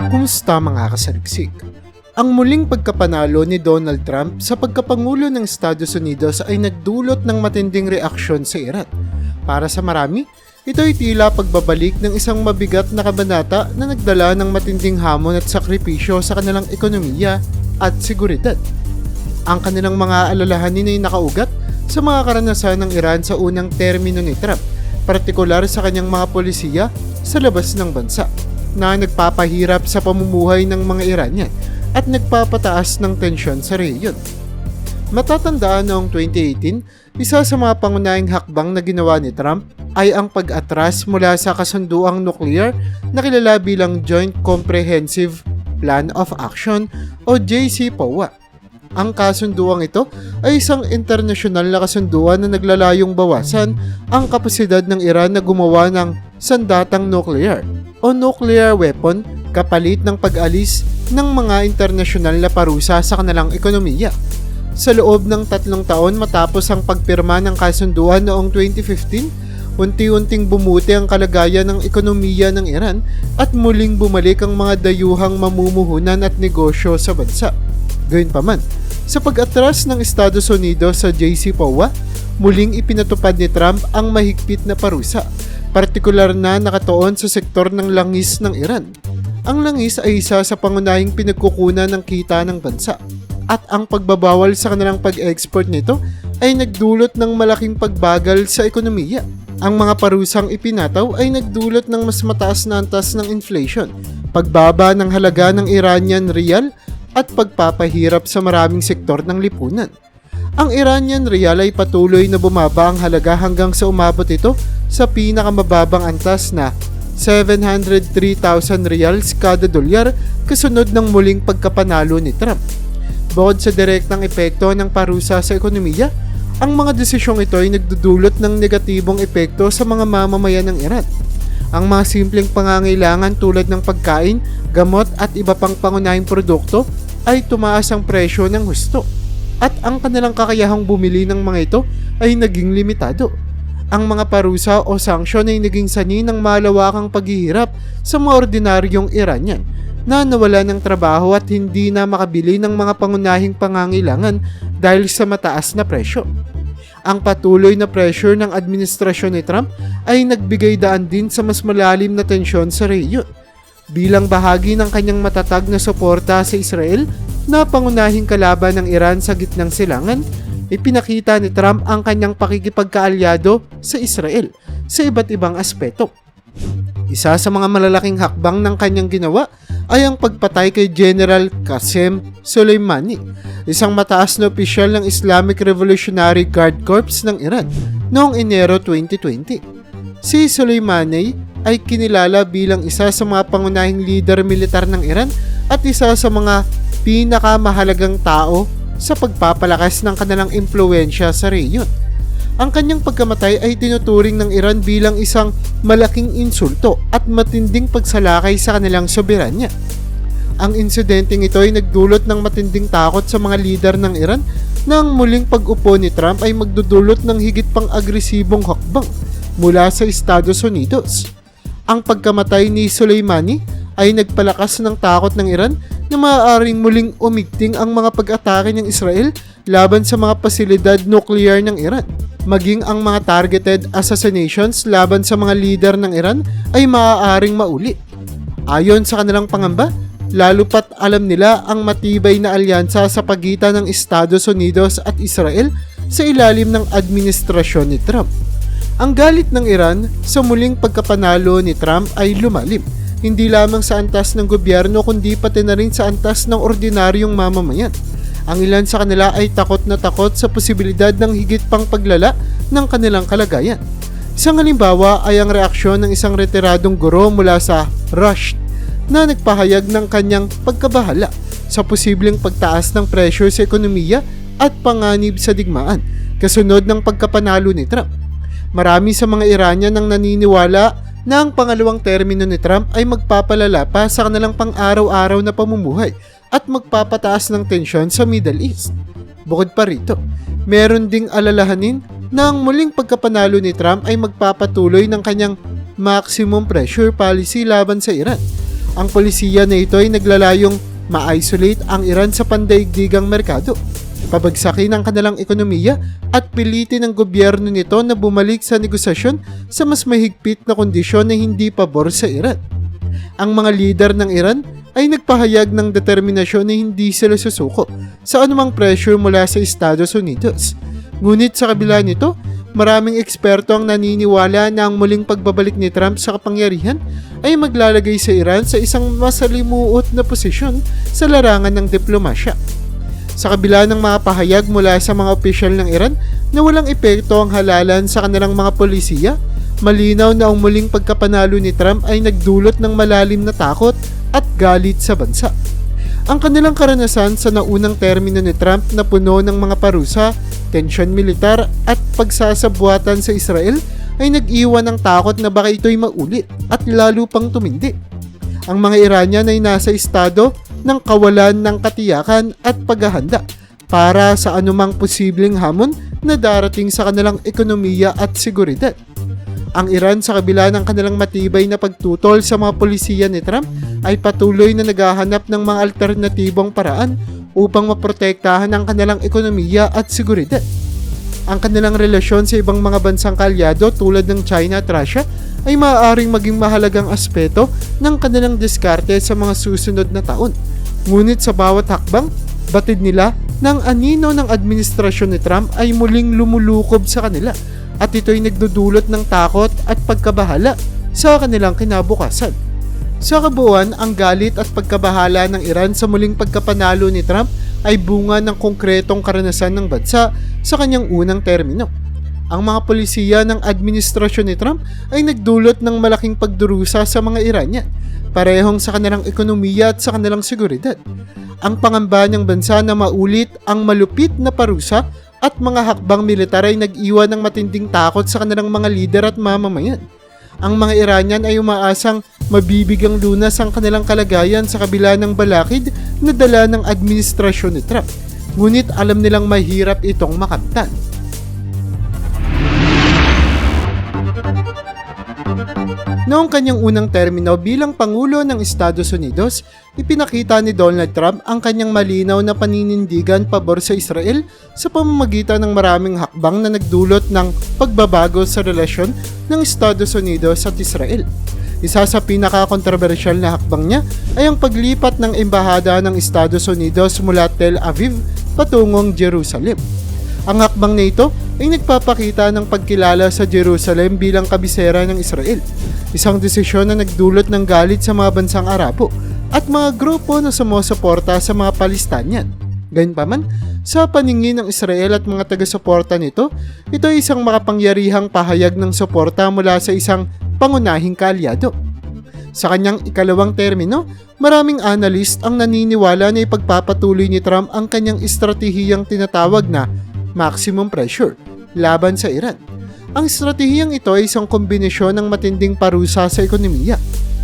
Kumusta mga kasaliksik? Ang muling pagkapanalo ni Donald Trump sa pagkapangulo ng Estados Unidos ay nagdulot ng matinding reaksyon sa Iran. Para sa marami, ito ay tila pagbabalik ng isang mabigat na kabanata na nagdala ng matinding hamon at sakripisyo sa kanilang ekonomiya at seguridad. Ang kanilang mga alalahanin ay nakaugat sa mga karanasan ng Iran sa unang termino ni Trump, partikular sa kanyang mga polisiya sa labas ng bansa, na nagpapahirap sa pamumuhay ng mga Iranian at nagpapataas ng tensyon sa rehiyon. Matatandaan noong 2018, isa sa mga pangunahing hakbang na ginawa ni Trump ay ang pag-atras mula sa kasunduang nuclear na kilala bilang Joint Comprehensive Plan of Action o JCPOA. Ang kasunduang ito ay isang internasyonal na kasunduan na naglalayong bawasan ang kapasidad ng Iran na gumawa ng sandatang nuclear o nuclear weapon kapalit ng pag-alis ng mga internasyonal na parusa sa kanilang ekonomiya. Sa loob ng 3 taon matapos ang pagpirma ng kasunduan noong 2015, unti-unting bumuti ang kalagayan ng ekonomiya ng Iran at muling bumalik ang mga dayuhang mamumuhunan at negosyo sa bansa. Gayunpaman, sa pag-atras ng Estados Unidos sa JCPOA, muling ipinatupad ni Trump ang mahigpit na parusa, partikular na nakatuon sa sektor ng langis ng Iran. Ang langis ay isa sa pangunahing pinagkukunan ng kita ng bansa, at ang pagbabawal sa kanilang pag-export nito ay nagdulot ng malaking pagbagal sa ekonomiya. Ang mga parusang ipinataw ay nagdulot ng mas mataas na antas ng inflation, pagbaba ng halaga ng Iranian rial at pagpapahirap sa maraming sektor ng lipunan. Ang Iranian rial ay patuloy na bumaba ang halaga hanggang sa umabot ito sa pinakamababang antas na 703,000 riyals kada dolyar kasunod ng muling pagkapanalo ni Trump. Bukod sa direktang epekto ng parusa sa ekonomiya, ang mga desisyong ito ay nagdudulot ng negatibong epekto sa mga mamamayan ng Iran. Ang mga simpleng pangangailangan tulad ng pagkain, gamot at iba pang pangunahing produkto ay tumaas ang presyo ng husto, at ang kanilang kakayahang bumili ng mga ito ay naging limitado. Ang mga parusa o sanksyon ay naging sanhi ng malawakang paghihirap sa mga ordinaryong Iranian na nawala ng trabaho at hindi na makabili ng mga pangunahing pangangailangan dahil sa mataas na presyo. Ang patuloy na pressure ng administrasyon ni Trump ay nagbigay daan din sa mas malalim na tensyon sa rehiyon. Bilang bahagi ng kanyang matatag na suporta sa Israel na pangunahing kalaban ng Iran sa gitnang silangan, ipinakita ni Trump ang kanyang pakikipagkaalyado sa Israel sa iba't ibang aspeto. Isa sa mga malalaking hakbang ng kanyang ginawa ay ang pagpatay kay General Qasem Soleimani, isang mataas na opisyal ng Islamic Revolutionary Guard Corps ng Iran noong Enero 2020. Si Soleimani ay kinilala bilang isa sa mga pangunahing leader militar ng Iran at isa sa mga pinakamahalagang tao sa pagpapalakas ng kanilang impluwensya sa rehiyon. Ang kanyang pagkamatay ay tinuturing ng Iran bilang isang malaking insulto at matinding pagsalakay sa kanilang soberanya. Ang insidenteng ito ay nagdulot ng matinding takot sa mga lider ng Iran na ang muling pag-upo ni Trump ay magdudulot ng higit pang agresibong hakbang mula sa Estados Unidos. Ang pagkamatay ni Soleimani ay nagpalakas ng takot ng Iran na maaaring muling umigting ang mga pag-atake ng Israel laban sa mga pasilidad nuclear ng Iran. Maging ang mga targeted assassinations laban sa mga lider ng Iran ay maaaring mauli. Ayon sa kanilang pangamba, lalo pat alam nila ang matibay na alyansa sa pagitan ng Estados Unidos at Israel sa ilalim ng administrasyon ni Trump. Ang galit ng Iran sa muling pagkapanalo ni Trump ay lumalim, hindi lamang sa antas ng gobyerno kundi pati na rin sa antas ng ordinaryong mamamayan. Ang ilan sa kanila ay takot na takot sa posibilidad ng higit pang paglala ng kanilang kalagayan. Isang halimbawa ay ang reaksyon ng isang retiradong guro mula sa Rushdie na nagpahayag ng kanyang pagkabahala sa posibleng pagtaas ng pressure sa ekonomiya at panganib sa digmaan kasunod ng pagkapanalo ni Trump. Marami sa mga Iranian ang naniniwala na ang pangalawang termino ni Trump ay magpapalala pa sa kanilang pang-araw-araw na pamumuhay at magpapataas ng tensyon sa Middle East. Bukod pa rito, meron ding alalahanin na ang muling pagkapanalo ni Trump ay magpapatuloy ng kanyang maximum pressure policy laban sa Iran Ang polisiya na ito ay naglalayong ma-isolate ang Iran sa pandaigdigang merkado, pabagsakin ang kanilang ekonomiya at pilitin ang gobyerno nito na bumalik sa negosasyon sa mas mahigpit na kondisyon na hindi pabor sa Iran. Ang mga lider ng Iran ay nagpahayag ng determinasyon na hindi sila susuko sa anumang pressure mula sa Estados Unidos. Ngunit sa kabila nito, maraming eksperto ang naniniwala na ang muling pagbabalik ni Trump sa kapangyarihan ay maglalagay sa Iran sa isang masalimuot na posisyon sa larangan ng diplomasya. Sa kabila ng mga pahayag mula sa mga opisyal ng Iran na walang epekto ang halalan sa kanilang mga polisiya, malinaw na ang muling pagkapanalo ni Trump ay nagdulot ng malalim na takot at galit sa bansa. Ang kanilang karanasan sa naunang termino ni Trump na puno ng mga parusa, tensyon militar at pagsasabuatan sa Israel ay nag-iwan ng takot na baka ito'y maulit at lalo pang tumindi. Ang mga Iranian ay nasa estado ng kawalan ng katiyakan at paghahanda para sa anumang posibleng hamon na darating sa kanilang ekonomiya at seguridad. Ang Iran sa kabila ng kanilang matibay na pagtutol sa mga polisiya ni Trump ay patuloy na naghahanap ng mga alternatibong paraan upang maprotektahan ang kanilang ekonomiya at seguridad. Ang kanilang relasyon sa ibang mga bansang kalyado tulad ng China at Russia ay maaaring maging mahalagang aspeto ng kanilang diskarte sa mga susunod na taon. Ngunit sa bawat hakbang, batid nila ng anino ng administrasyon ni Trump ay muling lumulukob sa kanila at ito'y nagdudulot ng takot at pagkabahala sa kanilang kinabukasan. Sa kabuuan, ang galit at pagkabahala ng Iran sa muling pagkapanalo ni Trump ay bunga ng konkretong karanasan ng bansa sa kanyang unang termino. Ang mga polisiya ng administrasyon ni Trump ay nagdulot ng malaking pagdurusa sa mga Iranian, parehong sa kanilang ekonomiya at sa kanilang seguridad. Ang pangamba ng bansa na maulit ang malupit na parusa at mga hakbang militar ay nag-iwan ng matinding takot sa kanilang mga lider at mamamayan. Ang mga Iranian ay umaasang mabibigyang lunas ang kanilang kalagayan sa kabila ng balakid na dala ng administrasyon ni Trump. Ngunit alam nilang mahirap itong makamtan. Noong kanyang unang termino bilang Pangulo ng Estados Unidos, ipinakita ni Donald Trump ang kanyang malinaw na paninindigan pabor sa Israel sa pamamagitan ng maraming hakbang na nagdulot ng pagbabago sa relasyon ng Estados Unidos at Israel. Isa sa pinaka-kontrobersyal na hakbang niya ay ang paglipat ng embahada ng Estados Unidos mula Tel Aviv patungong Jerusalem. Ang hakbang na ito ay nagpapakita ng pagkilala sa Jerusalem bilang kabisera ng Israel, isang desisyon na nagdulot ng galit sa mga bansang Arabo at mga grupo na sumusuporta sa mga Palestinian. Gayunpaman, sa paningin ng Israel at mga taga-suporta nito, ito ay isang makapangyarihang pahayag ng suporta mula sa isang pangunahing kaalyado. Sa kanyang ikalawang termino, maraming analyst ang naniniwala na ipagpapatuloy ni Trump ang kanyang estratehiyang tinatawag na maximum pressure laban sa Iran. Ang estratehiyang ito ay isang kombinasyon ng matinding parusa sa ekonomiya,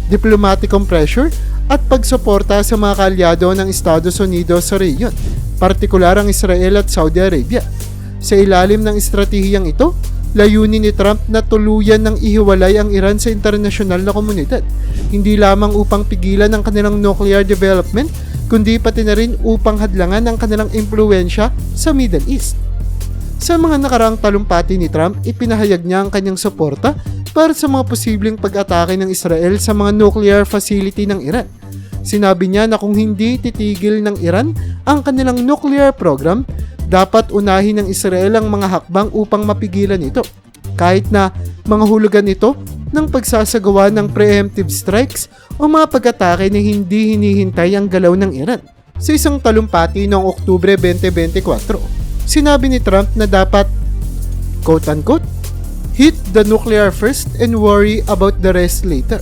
diplomatikong pressure at pagsuporta sa mga kaalyado ng Estados Unidos sa rehiyon, partikular ang Israel at Saudi Arabia. Sa ilalim ng estratehiyang ito, layunin ni Trump na tuluyan ng ihiwalay ang Iran sa internasyonal na komunidad, hindi lamang upang pigilan ang kanilang nuclear development, kundi pati na rin upang hadlangan ang kanilang impluwensya sa Middle East. Sa mga nakaraang talumpati ni Trump, ipinahayag niya ang kanyang suporta para sa mga posibleng pag-atake ng Israel sa mga nuclear facility ng Iran. Sinabi niya na kung hindi titigil ng Iran ang kanilang nuclear program, dapat unahin ng Israel ang mga hakbang upang mapigilan ito, kahit na mga hulugan ito ng pagsasagawa ng preemptive strikes o mga pag-atake na hindi hinihintay ang galaw ng Iran. Sa isang talumpati noong Oktubre 2024, sinabi ni Trump na dapat, quote-unquote, hit the nuclear first and worry about the rest later.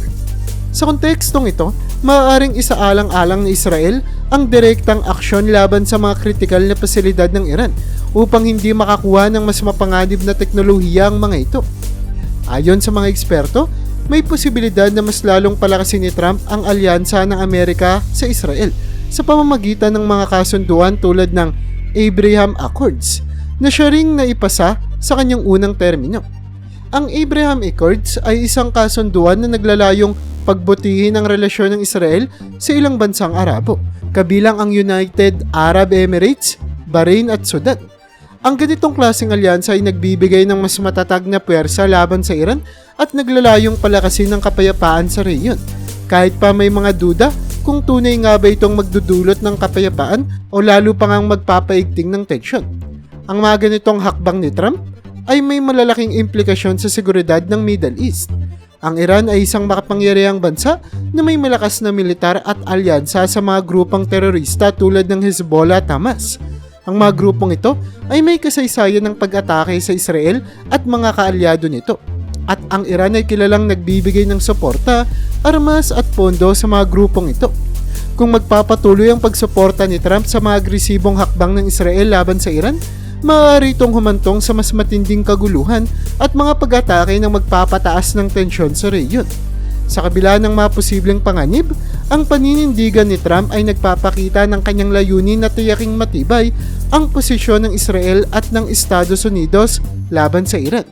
Sa kontekstong ito, maaaring isaalang-alang ni Israel ang direktang aksyon laban sa mga kritikal na pasilidad ng Iran upang hindi makakuha ng mas mapanganib na teknolohiya ang mga ito. Ayon sa mga eksperto, may posibilidad na mas lalong palakasin ni Trump ang alyansa ng Amerika sa Israel sa pamamagitan ng mga kasunduan tulad ng Abraham Accords na siya ring naipasa sa kanyang unang termino. Ang Abraham Accords ay isang kasunduan na naglalayong pagbutihin ang relasyon ng Israel sa ilang bansang Arabo, kabilang ang United Arab Emirates, Bahrain at Sudan. Ang ganitong klaseng alyansa ay nagbibigay ng mas matatag na puwersa laban sa Iran at naglalayong palakasin ng kapayapaan sa rehiyon. Kahit pa may mga duda kung tunay nga ba itong magdudulot ng kapayapaan o lalo pa ngang magpapaigting ng tensyon. Ang mga ganitong hakbang ni Trump ay may malalaking implikasyon sa seguridad ng Middle East. Ang Iran ay isang makapangyarihang bansa na may malakas na militar at alyansa sa mga grupang terorista tulad ng Hezbollah at Hamas. Ang mga grupong ito ay may kasaysayan ng pag-atake sa Israel at mga kaalyado nito. At ang Iran ay kilalang nagbibigay ng suporta, armas at pondo sa mga grupong ito. Kung magpapatuloy ang pagsuporta ni Trump sa mga agresibong hakbang ng Israel laban sa Iran, maaari itong humantong sa mas matinding kaguluhan at mga pag-atake na magpapataas ng tensyon sa rehiyon. Sa kabila ng mga posibleng panganib, ang paninindigan ni Trump ay nagpapakita ng kanyang layunin na tiyaking matibay ang posisyon ng Israel at ng Estados Unidos laban sa Iran.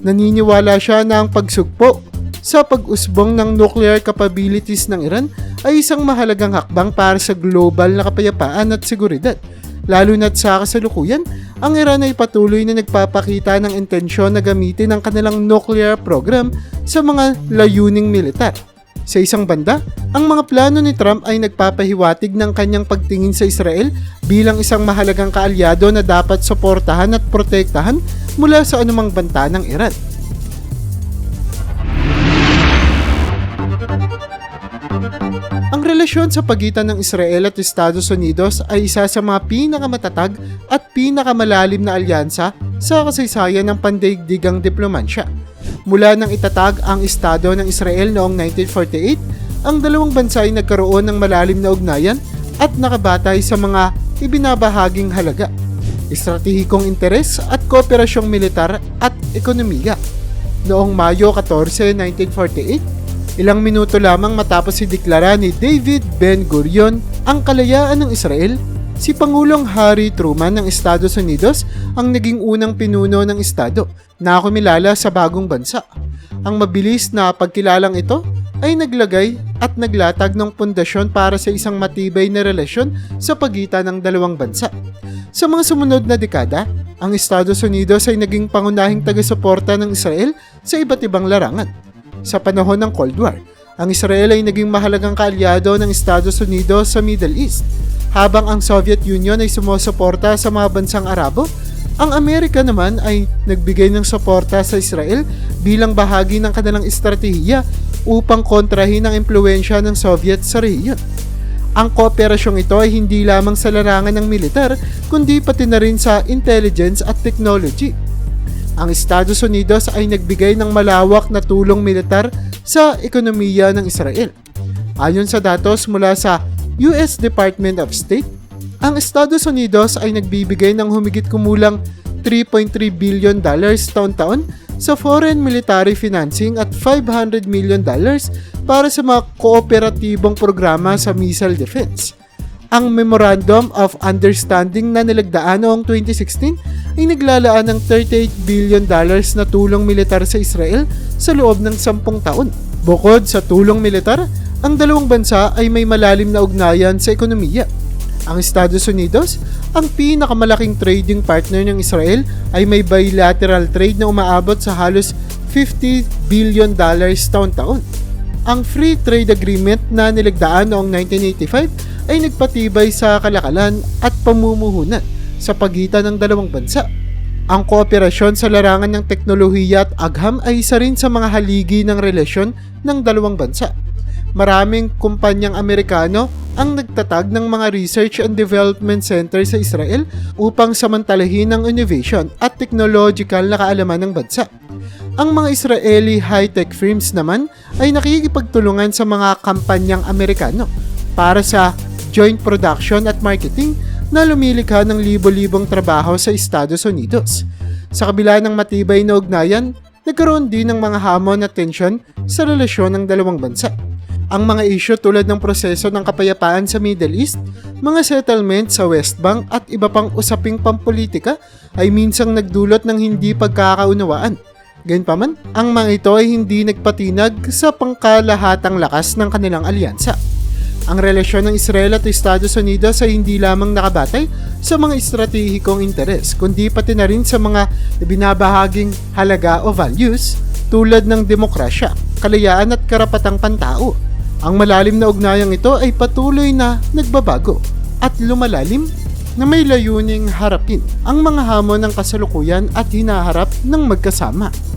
Naniniwala siya na ang pagsugpo sa pag-usbong ng nuclear capabilities ng Iran ay isang mahalagang hakbang para sa global na kapayapaan at seguridad. Lalo na't sa kasalukuyan, ang Iran ay patuloy na nagpapakita ng intensyon na gamitin ang kanilang nuclear program sa mga layuning militar. Sa isang banda, ang mga plano ni Trump ay nagpapahiwatig ng kanyang pagtingin sa Israel bilang isang mahalagang kaalyado na dapat suportahan at protektahan mula sa anumang banta ng Iran. Ang relasyon sa pagitan ng Israel at Estados Unidos ay isa sa mga pinakamatatag at pinakamalalim na alyansa sa kasaysayan ng pandaigdigang diplomansya. Mula nang itatag ang Estado ng Israel noong 1948, ang dalawang bansa ay nagkaroon ng malalim na ugnayan at nakabatay sa mga ibinabahaging halaga, estratehikong interes at kooperasyong militar at ekonomiya. Noong Mayo 14, 1948, ilang minuto lamang matapos ideklara ni David Ben-Gurion ang kalayaan ng Israel, si Pangulong Harry Truman ng Estados Unidos ang naging unang pinuno ng Estado na kumilala sa bagong bansa. Ang mabilis na pagkilalang ito ay naglagay at naglatag ng pundasyon para sa isang matibay na relasyon sa pagitan ng dalawang bansa. Sa mga sumunod na dekada, ang Estados Unidos ay naging pangunahing taga-suporta ng Israel sa iba't ibang larangan. Sa panahon ng Cold War, ang Israel ay naging mahalagang kaalyado ng Estados Unidos sa Middle East. Habang ang Soviet Union ay sumusuporta sa mga bansang Arabo, ang Amerika naman ay nagbigay ng suporta sa Israel bilang bahagi ng kanilang estratehiya upang kontrahin ang impluwensya ng Soviet sa rehiyon. Ang kooperasyong ito ay hindi lamang sa larangan ng militar, kundi pati na rin sa intelligence at technology. Ang Estados Unidos ay nagbigay ng malawak na tulong militar sa ekonomiya ng Israel. Ayon sa datos mula sa US Department of State, ang Estados Unidos ay nagbibigay ng humigit kumulang $3.3 billion taon-taon sa foreign military financing at $500 million para sa mga kooperatibong programa sa missile defense. Ang Memorandum of Understanding na nilagdaan noong 2016 ay naglalaan ng $38 billion na tulong militar sa Israel sa loob ng 10 taon. Bukod sa tulong militar, ang dalawang bansa ay may malalim na ugnayan sa ekonomiya. Ang Estados Unidos, ang pinakamalaking trading partner ng Israel, ay may bilateral trade na umaabot sa halos $50 billion taon-taon. Ang Free Trade Agreement na nilagdaan noong 1985 ay nagpatibay sa kalakalan at pamumuhunan sa pagitan ng dalawang bansa. Ang kooperasyon sa larangan ng teknolohiya at agham ay isa rin sa mga haligi ng relasyon ng dalawang bansa. Maraming kumpanyang Amerikano ang nagtatag ng mga research and development center sa Israel upang samantalahin ang innovation at technological na kaalaman ng bansa. Ang mga Israeli high-tech firms naman ay nakikipagtulungan sa mga kampanyang Amerikano para sa joint production at marketing na lumilikha ng libo-libong trabaho sa Estados Unidos. Sa kabila ng matibay na ugnayan, nagkaroon din ng mga hamon at tensyon sa relasyon ng dalawang bansa. Ang mga isyu tulad ng proseso ng kapayapaan sa Middle East, mga settlement sa West Bank at iba pang usaping pampolitika ay minsang nagdulot ng hindi pagkakaunawaan. Gayunpaman, ang mga ito ay hindi nagpatinag sa pangkalahatang lakas ng kanilang alyansa. Ang relasyon ng Israel at Estados Unidos ay hindi lamang nakabatay sa mga estratehikong interes, kundi pati na rin sa mga binabahaging halaga o values tulad ng demokrasya, kalayaan at karapatang pantao. Ang malalim na ugnayang ito ay patuloy na nagbabago at lumalalim na may layuning harapin ang mga hamon ng kasalukuyan at hinaharap ng magkasama.